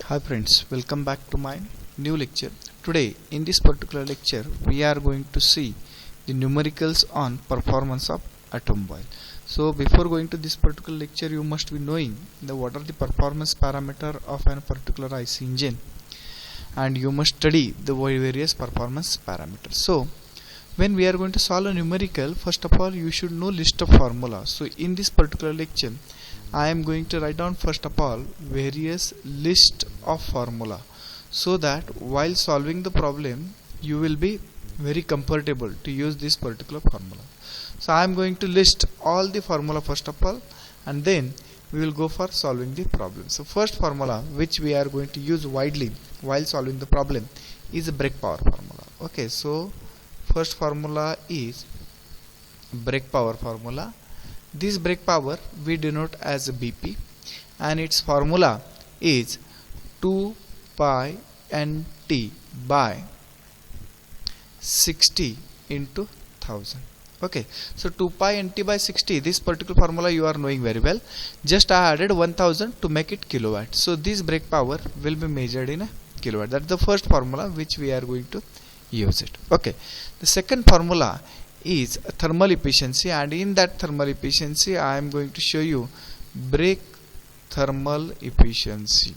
Hi friends, welcome back to my new lecture. Today in this particular lecture we are going to see the numericals on performance of automobile. So before going to this particular lecture you must be knowing what are the performance parameter of a particular IC engine, and you must study the various performance parameters. So when we are going to solve a numerical, first of all you should know list of formula. So in this particular lecture I am going to write down first of all various list of formula, so that while solving the problem you will be very comfortable to use this particular formula. So I am going to list all the formula first of all, and then we will go for solving the problem. So first formula which we are going to use widely while solving the problem is a brake power formula. Okay, so first formula is brake power formula. This brake power we denote as BP, and its formula is 2 pi nt by 60 into 1000. Okay, so 2 pi nt by 60, this particular formula you are knowing very well. Just I added 1000 to make it kilowatt. So this brake power will be measured in a kilowatt. That's the first formula which we are going to use it. Okay, the second formula is thermal efficiency, and in that thermal efficiency I am going to show you brake thermal efficiency.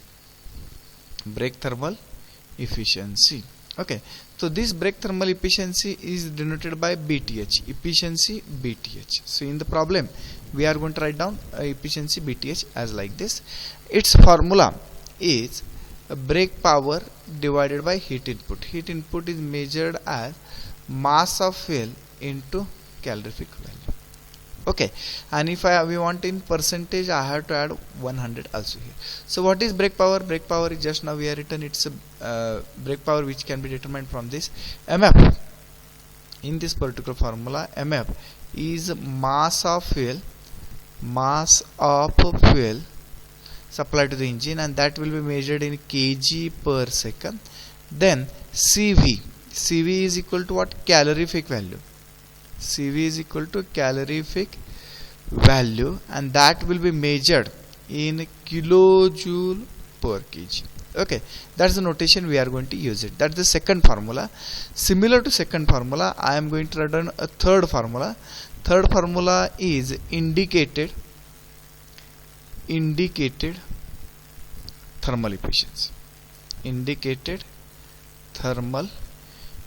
Okay, so this brake thermal efficiency is denoted by BTH, efficiency BTH. So in the problem we are going to write down efficiency BTH as like this. Its formula is brake power divided by heat input. Heat input is measured as mass of fuel into calorific value. Okay, and if we want in percentage, I have to add 100 also here. So what is brake power? Brake power is, just now we have written, it's a brake power which can be determined from this MF. In this particular formula, MF is mass of fuel supplied to the engine, and that will be measured in kg per second. Then CV is equal to what? Calorific value. CV is equal to calorific value, and that will be measured in kilojoule per kg. Okay, that's the notation we are going to use it. That's the second formula. Similar to second formula, I am going to write down a third formula. Third formula is indicated thermal efficiency. Indicated thermal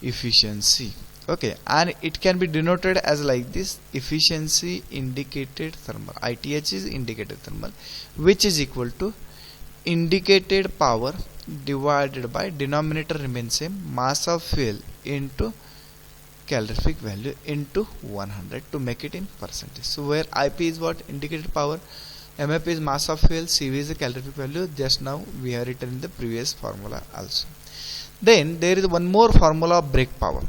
efficiency. Okay, and it can be denoted as like this: efficiency indicated thermal. ITH is indicated thermal, which is equal to indicated power divided by, denominator remains same, mass of fuel into calorific value into 100 to make it in percentage. So where IP is what? Indicated power, MF is mass of fuel, CV is the calorific value. Just now we have written in the previous formula also. Then there is one more formula of brake power.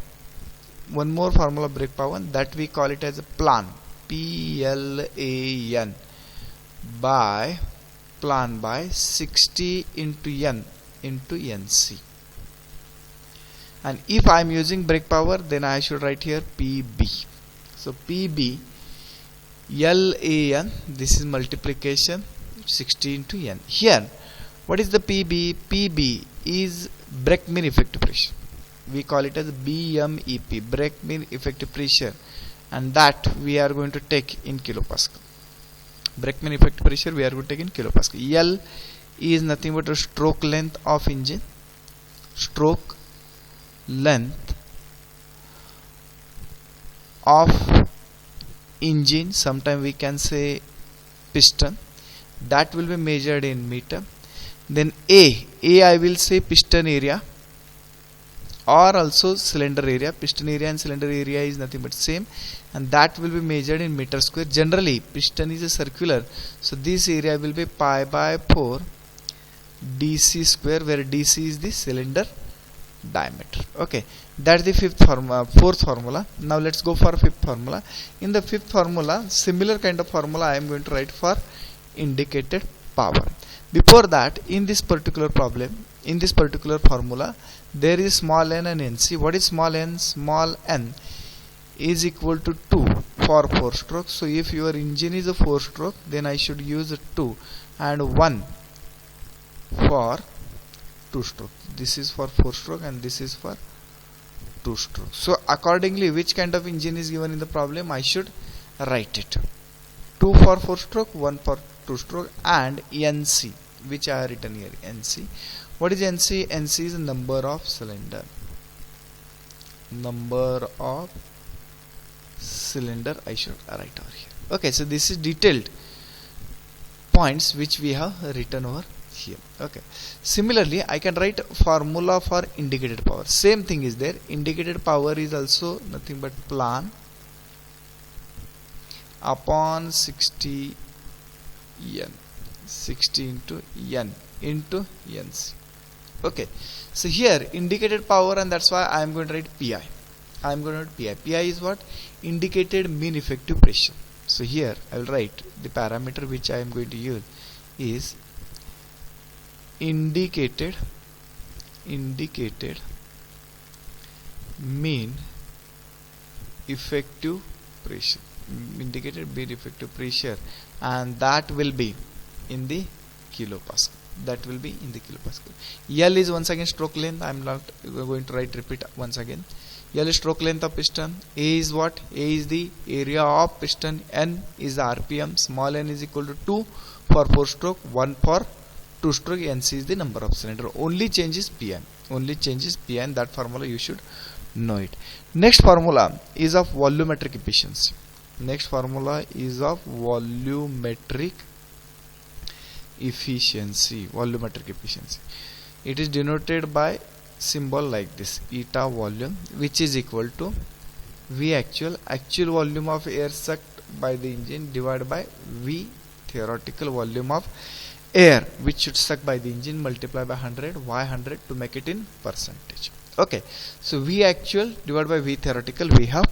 That we call it as a plan, PLAN, by 60 into N into NC. And if I am using brake power, then I should write here PB. So PB LAN, this is multiplication 60 into N. Here what is the PB? PB is brake mean effective pressure. We call it as BMEP, brake mean effective pressure, and that we are going to take in kilopascal. Brake mean effective pressure we are going to take in kilopascal. L is nothing but a stroke length of engine. Stroke length of engine, sometime we can say piston, that will be measured in meter. Then A I will say piston area, or also cylinder area. Piston area and cylinder area is nothing but same, and that will be measured in meter square. Generally piston is a circular, so this area will be pi by 4 DC square, where DC is the cylinder diameter. Okay, that's the fourth formula. Now let's go for fifth formula. In the fifth formula, similar kind of formula I am going to write for indicated power. Before that, in this particular problem, in this particular formula, there is small n and NC. What is small n? Small n is equal to 2 for 4 strokes. So if your engine is a 4 stroke, then I should use 2, and 1 for 2 stroke. This is for 4 stroke and this is for 2 stroke. So accordingly, which kind of engine is given in the problem, I should write it. 2 for 4 stroke, 1 for 2 stroke, and NC, which I have written here, NC. What is NC? NC is number of cylinder. Number of cylinder I should write over here. Okay, so this is detailed points which we have written over here. Okay, similarly I can write formula for indicated power. Same thing is there. Indicated power is also nothing but plan upon 60 n, 60 into n into nc. Okay, so here indicated power, and that's why I am going to write pi. I am going to write pi. Pi is what? Indicated mean effective pressure. So here I will write the parameter which I am going to use is indicated mean effective pressure. Indicated mean effective pressure, and that will be in the kilopascal. That will be in the kilopascal. L is once again stroke length. I am not going to repeat once again. L is stroke length of piston. A is what? A is the area of piston. N is the RPM. Small n is equal to 2 for 4 stroke, 1 for 2 stroke. NC is the number of cylinder. Only changes PN. Only changes PN. That formula you should know it. Next formula is of volumetric efficiency. Next formula is of volumetric efficiency. Volumetric efficiency. It is denoted by symbol like this, eta volume, which is equal to V actual volume of air sucked by the engine divided by V theoretical volume of air which should suck by the engine, multiply by 100, y 100 to make it in percentage. Okay, so V actual divided by V theoretical, we have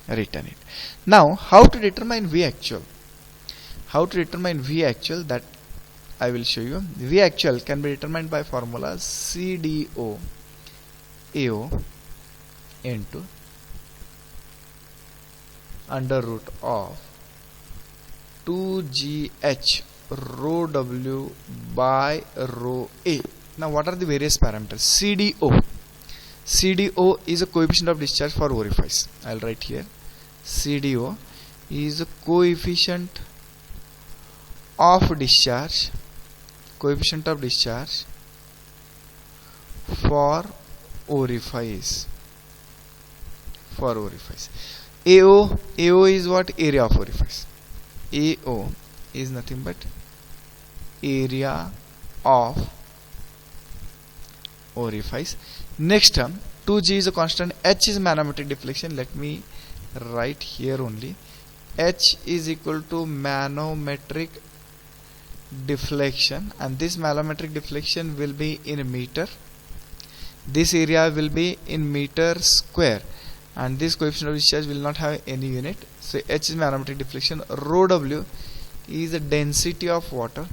written it. Now how to determine V actual? How to determine V actual, that I will show you. V actual can be determined by formula CDO AO into under root of 2GH rho W by rho A. Now what are the various parameters? CDO is a coefficient of discharge for orifice. I will write here. CDO is a coefficient of discharge. Coefficient of discharge for orifice. AO is what? Area of orifice. AO is nothing but area of orifice. Next term, 2G is a constant. H is manometric deflection. Let me write here only. H is equal to manometric deflection, and this manometric deflection will be in meter. This area will be in meter square, and this coefficient of discharge will not have any unit. So H is manometric deflection. Rho W is the density of water.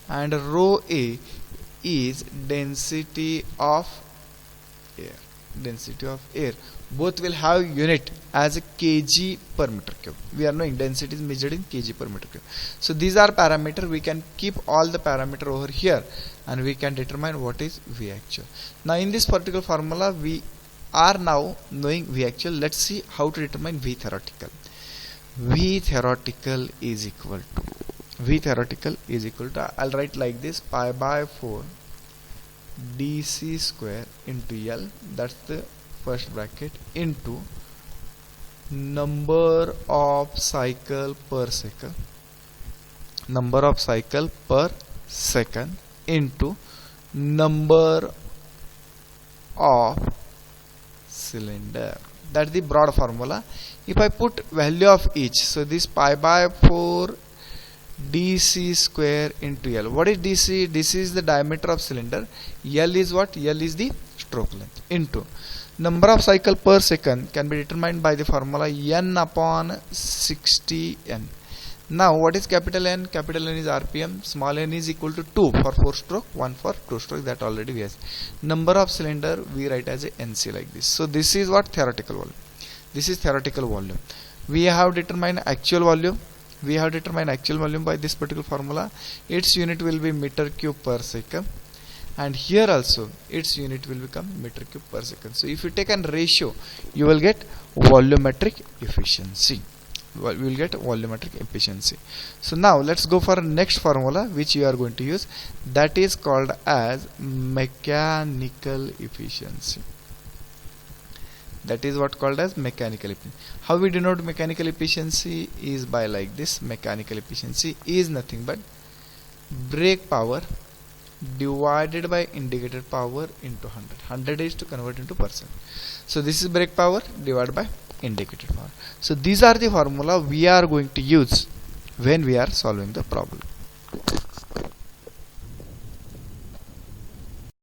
And rho A is density of air. Both will have unit as a kg per meter cube. We are knowing density is measured in kg per meter cube. So these are parameters. We can keep all the parameter over here, and we can determine what is V actual. Now in this particular formula, we are now knowing V actual. Let's see how to determine V theoretical. V theoretical is equal to I'll write like this: pi by 4 dc square into L, that's the first bracket, into number of cycle per second, into number of cylinder. That's the broad formula. If I put value of each, so this pi by 4 dc square into L. What is dc? This is the diameter of cylinder. L is what? L is the stroke length, into number of cycle per second can be determined by the formula n upon 60n. Now what is capital N? Capital N is RPM. Small n is equal to 2 for 4 stroke, 1 for 2 stroke. That already we have. Number of cylinder we write as a NC like this. So this is what? Theoretical volume. This is theoretical volume. We have determined actual volume. we have determined actual volume by this particular formula. Its unit will be meter cube per second, and here also its unit will become meter cube per second. So if you take a ratio, you will get volumetric efficiency. We will get volumetric efficiency. So now let's go for next formula which you are going to use, that is called as mechanical efficiency. That is what called as mechanical efficiency. How we denote mechanical efficiency is by like this. Mechanical efficiency is nothing but brake power divided by indicated power into 100. 100 is to convert into percent. So this is brake power divided by indicated power. So these are the formula we are going to use when we are solving the problem.